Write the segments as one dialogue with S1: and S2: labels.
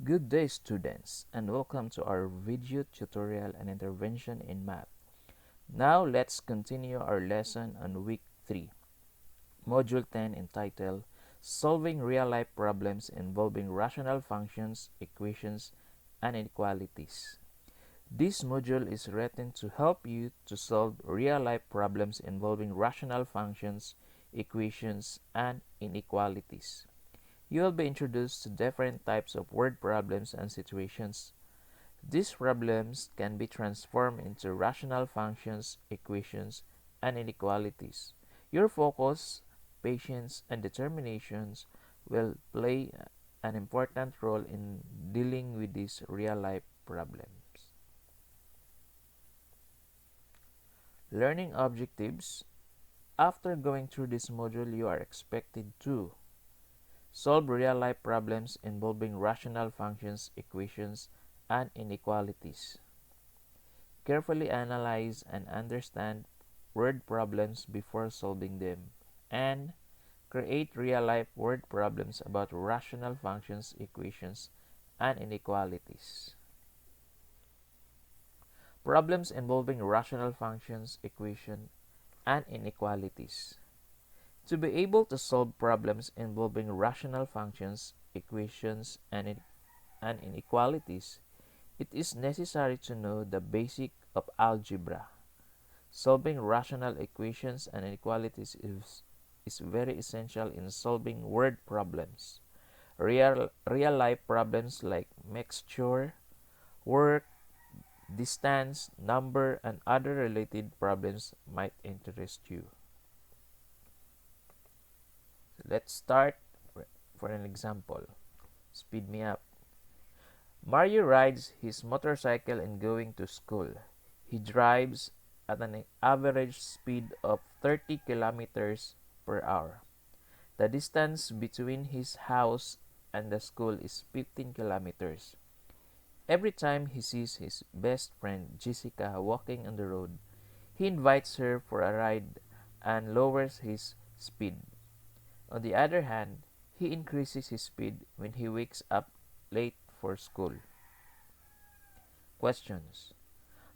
S1: Good day, students, and welcome to our video tutorial and intervention in math. Now let's continue our lesson on week 3, module 10, entitled Solving Real-Life Problems Involving Rational Functions, Equations, and Inequalities. This module is written to help you to solve real-life problems involving rational functions, equations, and inequalities. You will be introduced to different types of word problems and situations. These problems can be transformed into rational functions, equations, and inequalities. Your focus, patience, and determinations will play an important role in dealing with these real-life problems. Learning objectives. After going through this module, you are expected to solve real-life problems involving rational functions, equations, and inequalities. Carefully analyze and understand word problems before solving them. And create real-life word problems about rational functions, equations, and inequalities. Problems involving rational functions, equation, and inequalities. To be able to solve problems involving rational functions, equations, and inequalities, it is necessary to know the basic of algebra. Solving rational equations and inequalities is very essential in solving word problems. Real-life problems like mixture, work, distance, number, and other related problems might interest you. Let's start for an example. Speed me up. Mario rides his motorcycle in going to school. He drives at an average speed of 30 kilometers per hour. The distance between his house and the school is 15 kilometers. Every time he sees his best friend Jessica walking on the road, he invites her for a ride and lowers his speed. On the other hand, he increases his speed when he wakes up late for school. Questions.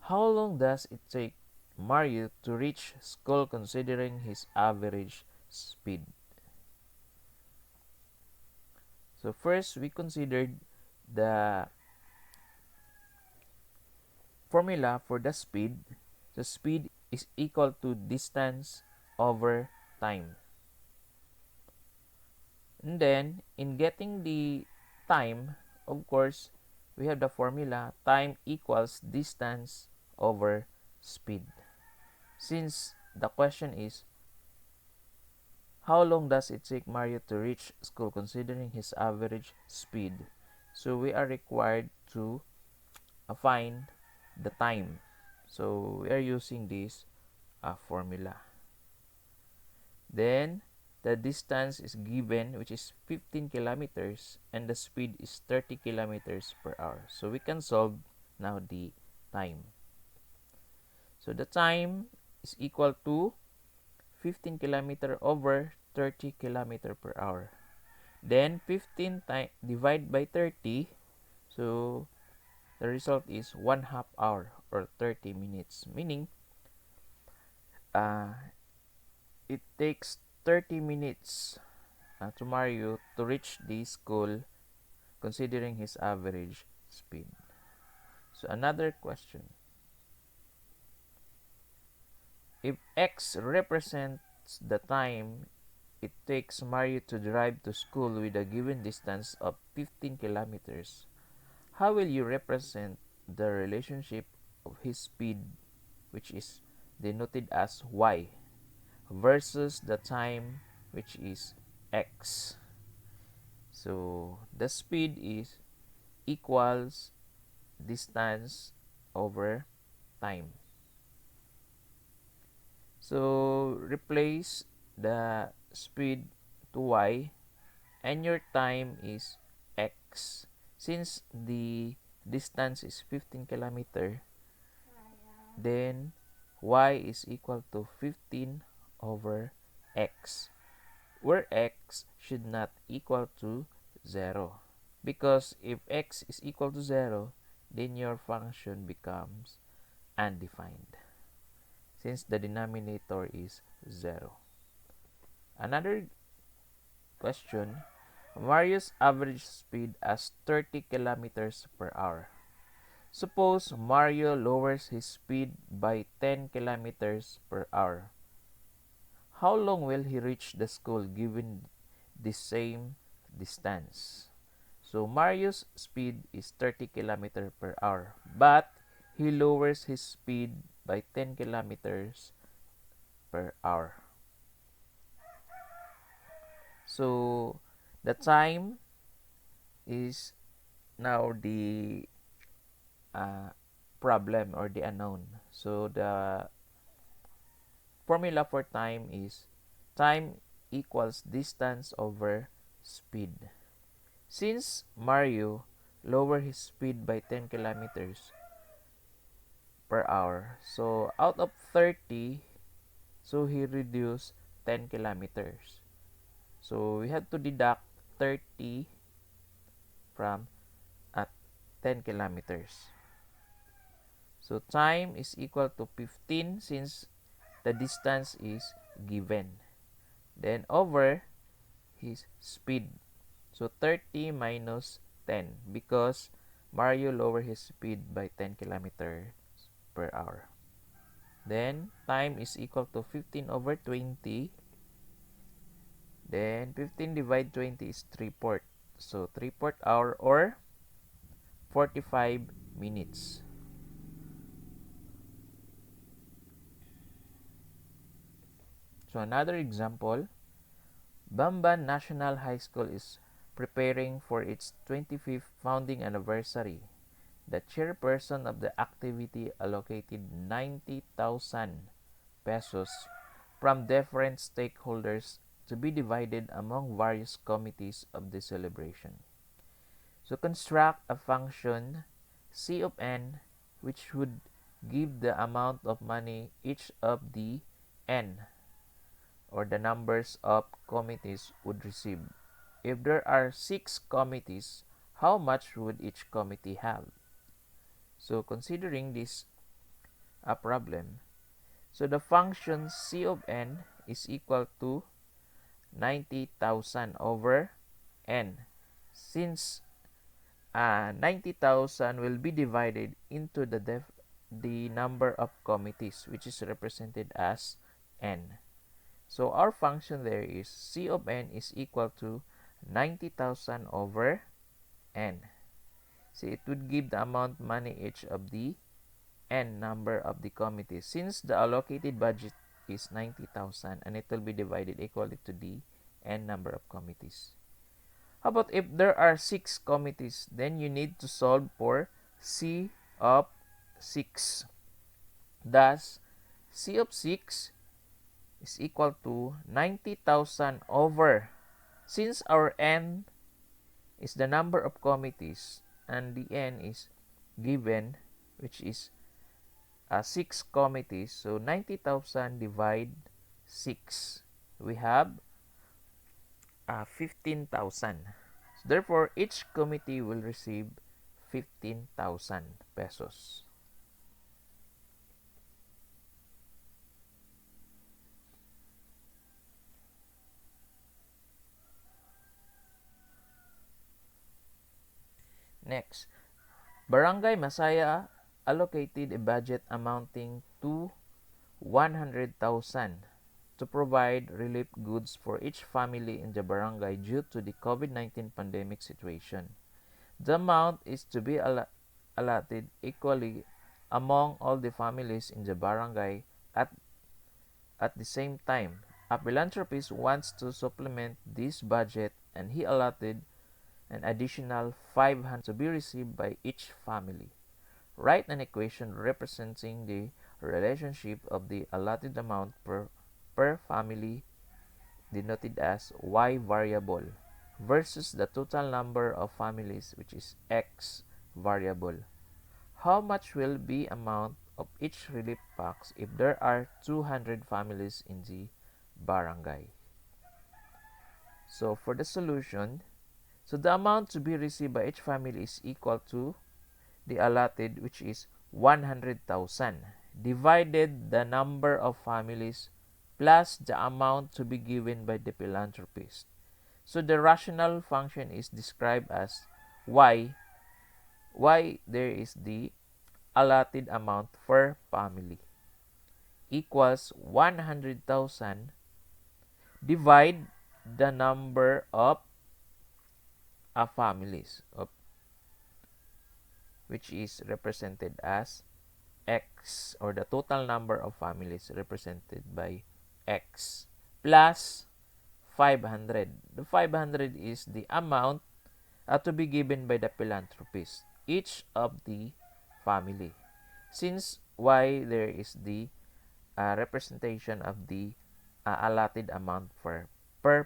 S1: How long does it take Mario to reach school considering his average speed? So first, we considered the formula for the speed. The speed is equal to distance over time. And then, in getting the time, of course, we have the formula time equals distance over speed. Since the question is, how long does it take Mario to reach school considering his average speed? So we are required to find the time. So we are using this formula. Then the distance is given, which is 15 kilometers, and the speed is 30 kilometers per hour. So we can solve now the time. So the time is equal to 15 kilometer over 30 kilometer per hour. Then 15 divided by 30, so the result is 1/2 hour or 30 minutes, meaning it takes 30 minutes to Mario to reach the school considering his average speed. So another question. If x represents the time it takes Mario to drive to school with a given distance of 15 kilometers, how will you represent the relationship of his speed, which is denoted as y, versus the time, which is x? So the speed is equals distance over time. So replace the speed to y and your time is x. Since the distance is 15 kilometer, then y is equal to 15 over x, where x should not equal to 0. because if x is equal to 0, then your function becomes undefined since the denominator is 0. Another question, Mario's average speed as 30 kilometers per hour. Suppose Mario lowers his speed by 10 kilometers per hour. How long will he reach the school given the same distance? So Mario's speed is 30 kilometers per hour, but he lowers his speed by 10 kilometers per hour. So the time is now the problem or the unknown. So the formula for time is time equals distance over speed. Since Mario lowered his speed by 10 kilometers per hour, so out of 30, so he reduced 10 kilometers. So we have to deduct 30 from at 10 kilometers. So time is equal to 15 since the distance is given. Then over his speed. So 30 minus 10 because Mario lowered his speed by 10 kilometers per hour. Then time is equal to 15 over 20. Then 15 divided 20 is 3/4. So 3/4 hour or 45 minutes. So another example, Bamban National High School is preparing for its 25th founding anniversary. The chairperson of the activity allocated 90,000 pesos from different stakeholders to be divided among various committees of the celebration. So construct a function C of n which would give the amount of money each of the n or the numbers of committees would receive. If there are 6 committees, how much would each committee have? So considering this a problem, so the function C of n is equal to 90,000 over n. Since 90,000 will be divided into the number of committees, which is represented as n. So our function there is C of n is equal to 90,000 over n. So it would give the amount money each of the n number of the committees. Since the allocated budget is 90,000 and it will be divided equally to the n number of committees. How about if there are 6 committees? Then you need to solve for C of 6. Thus, C of 6 is equal to 90,000 over, since our n is the number of committees and the n is given, which is 6 committees, so 90,000 divide 6, we have 15,000. So therefore, each committee will receive 15,000 pesos. Next, Barangay Masaya allocated a budget amounting to 100,000 to provide relief goods for each family in the barangay due to the COVID-19 pandemic situation. The amount is to be allotted equally among all the families in the barangay at the same time. A philanthropist wants to supplement this budget and he allotted an additional 500 to be received by each family. Write an equation representing the relationship of the allotted amount per family, denoted as y variable, versus the total number of families, which is x variable. How much will be amount of each relief box if there are 200 families in the barangay? So for the solution, So the amount to be received by each family is equal to the allotted, which is 100,000, divided the number of families plus the amount to be given by the philanthropist. So the rational function is described as y there is the allotted amount per family equals 100,000 divide the number of families which is represented as x, or the total number of families represented by x, plus 500. The 500 is the amount to be given by the philanthropist each of the family. Since y there is the representation of the allotted amount per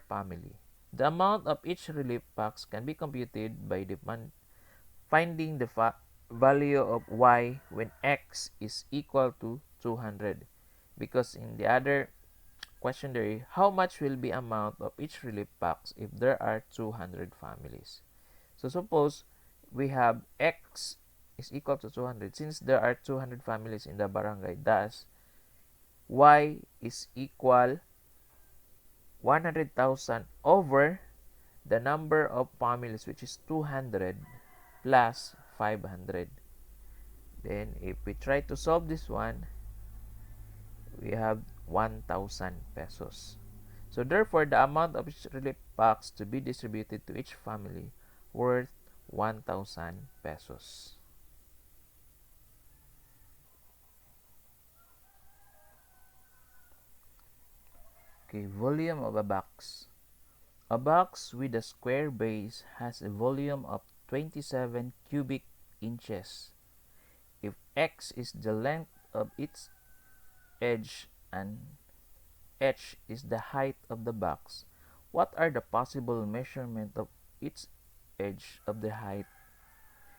S1: family. The amount of each relief box can be computed by finding the value of y when x is equal to 200. Because in the other question there, how much will be amount of each relief box if there are 200 families? So suppose we have x is equal to 200. Since there are 200 families in the barangay, thus y is equal 100,000 over the number of families, which is 200 plus 500. Then if we try to solve this one, we have 1,000 pesos. So therefore, the amount of each relief box to be distributed to each family worth 1,000 pesos. Okay, volume of a box. A box with a square base has a volume of 27 cubic inches. If x is the length of its edge and h is the height of the box, what are the possible measurement of its edge of the height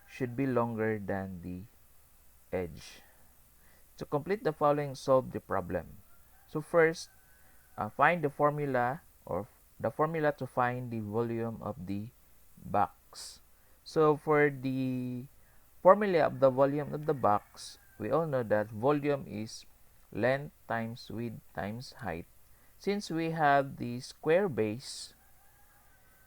S1: should be longer than the edge? To complete the following, solve the problem. So first, find the formula to find the volume of the box. So for the formula of the volume of the box, we all know that volume is length times width times height. Since we have the square base,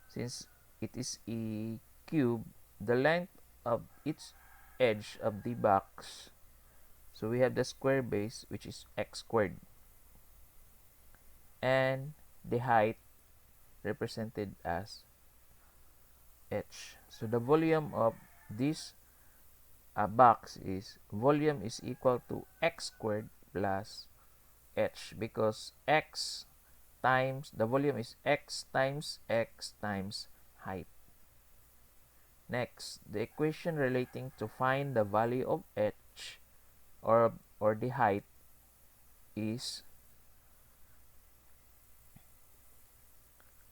S1: since it is a cube, the length of its edge of the box, so we have the square base, which is x squared, and the height represented as h. So the volume of this box is volume is equal to x squared plus h, because x times the volume is x times height. Next, the equation relating to find the value of h or the height is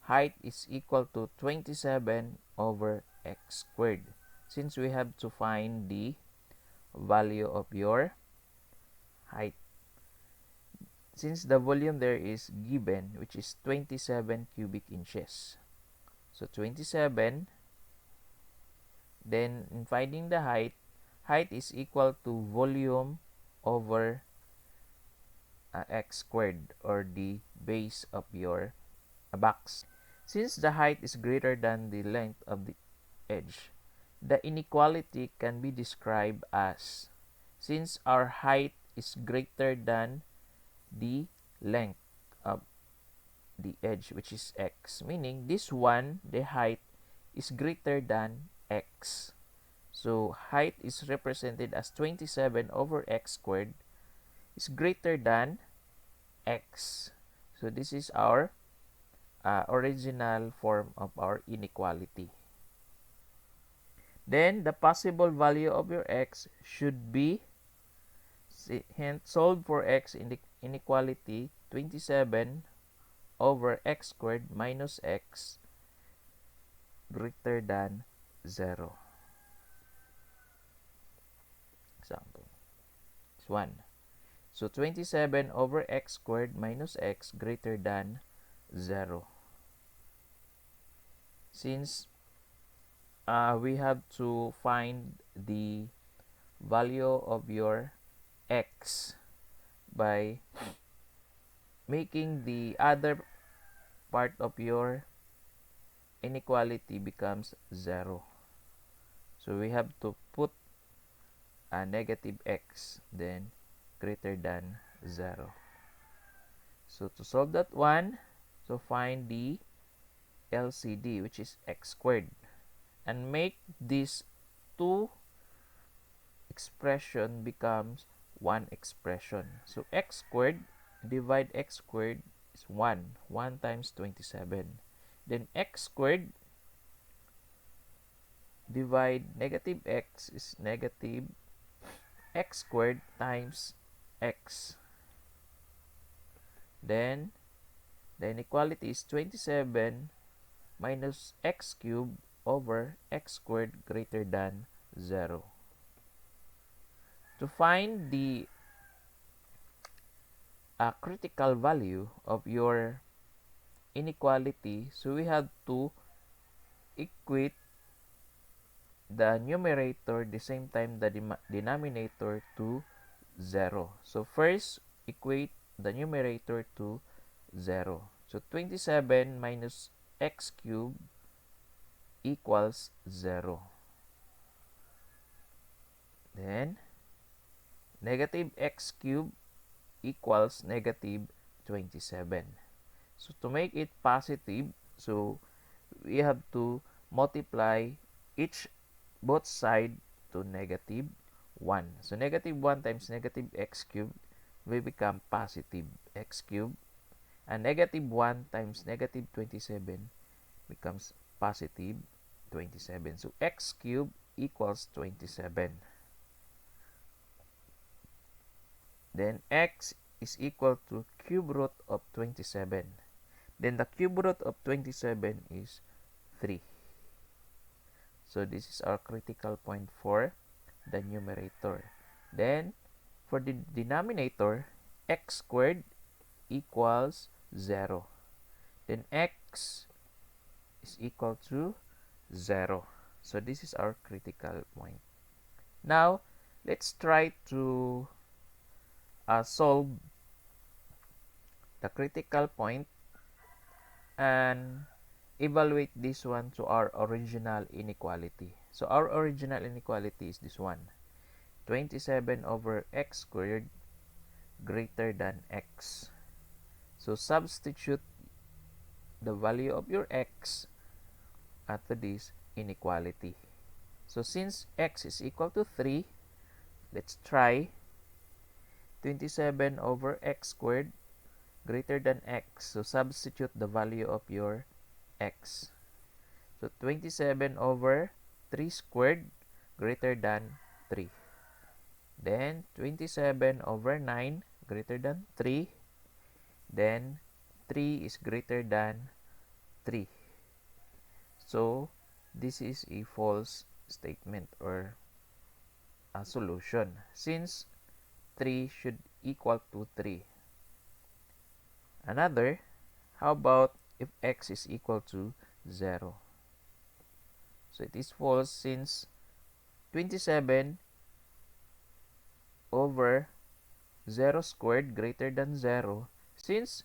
S1: height is equal to 27 over x squared, since we have to find the value of your height. Since the volume there is given, which is 27 cubic inches, so 27, then in finding the height is equal to volume over x squared, or the base of your box. Since the height is greater than the length of the edge, the inequality can be described as, since our height is greater than the length of the edge, which is x, meaning this one, the height is greater than x. So height is represented as 27 over x squared is greater than x. So this is our original form of our inequality. Then the possible value of your x should be, hence solve for x in the inequality 27 over x squared minus x greater than 0. Example, it's 1. So 27 over x squared minus x greater than 0. Since we have to find the value of your x by making the other part of your inequality becomes 0. So we have to put a negative x then greater than 0. So to solve that one, so find the LCD, which is x squared, and make this two expression becomes one expression. So x squared divide x squared is 1. 1 times 27. Then x squared divide negative x is negative x squared times x. Then the inequality is 27 minus x cubed over x squared greater than 0. To find the critical value of your inequality, so we have to equate the numerator the same time the denominator to 0. So first, equate the numerator to 0. So 27 minus x cubed equals 0. Then, negative x cubed equals negative 27. So to make it positive, so we have to multiply both side to negative 1. So negative 1 times negative x cubed will become positive x cubed, and negative 1 times negative 27 becomes positive 27. So x cubed equals 27. Then x is equal to cube root of 27. Then the cube root of 27 is 3. So this is our critical point for the numerator. Then for the denominator, x squared equals 0. Then x is equal to 0. So this is our critical point. Now, let's try to solve the critical point and evaluate this one to our original inequality. So our original inequality is this one. 27 over x squared greater than x. So substitute the value of your x at this inequality. So since x is equal to 3, let's try 27 over x squared greater than x. So substitute the value of your x. So 27 over 3 squared greater than 3. Then 27 over 9 greater than 3. Then 3 is greater than 3. So this is a false statement or a solution since 3 should equal to 3. Another, how about if x is equal to 0? So it is false since 27 over 0 squared greater than 0. Since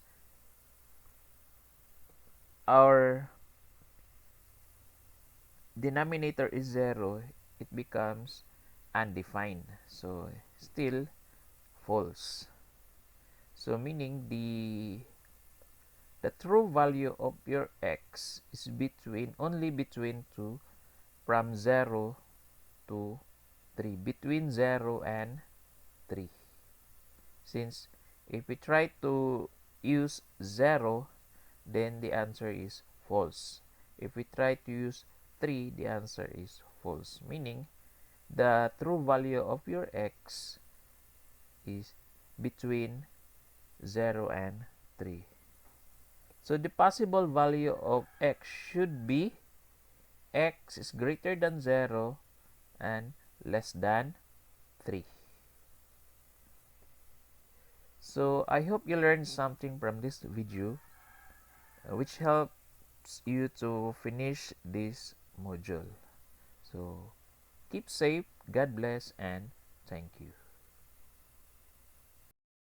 S1: our denominator is 0, it becomes undefined. So still false. So meaning the true value of your x is only between 2 from 0 to 3, between 0 and 3. Since if we try to use 0, then the answer is false. If we try to use 3, the answer is false. Meaning, the true value of your x is between 0 and 3. So the possible value of x should be x is greater than 0 and less than 3. So I hope you learned something from this video, which helps you to finish this module. So keep safe, God bless, and thank you.